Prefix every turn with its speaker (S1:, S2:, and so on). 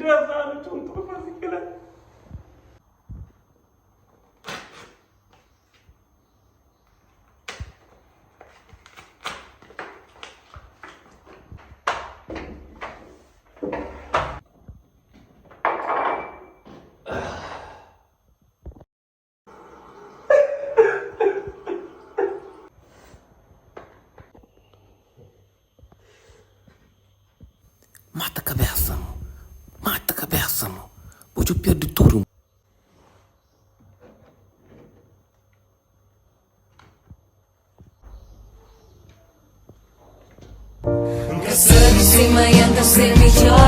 S1: 10 anos juntos para fazer aquilo.
S2: Mata a cabeça, mo. Mata a cabeça, mo. Hoje o pior de tudo.
S3: Cima e anda a ser melhor.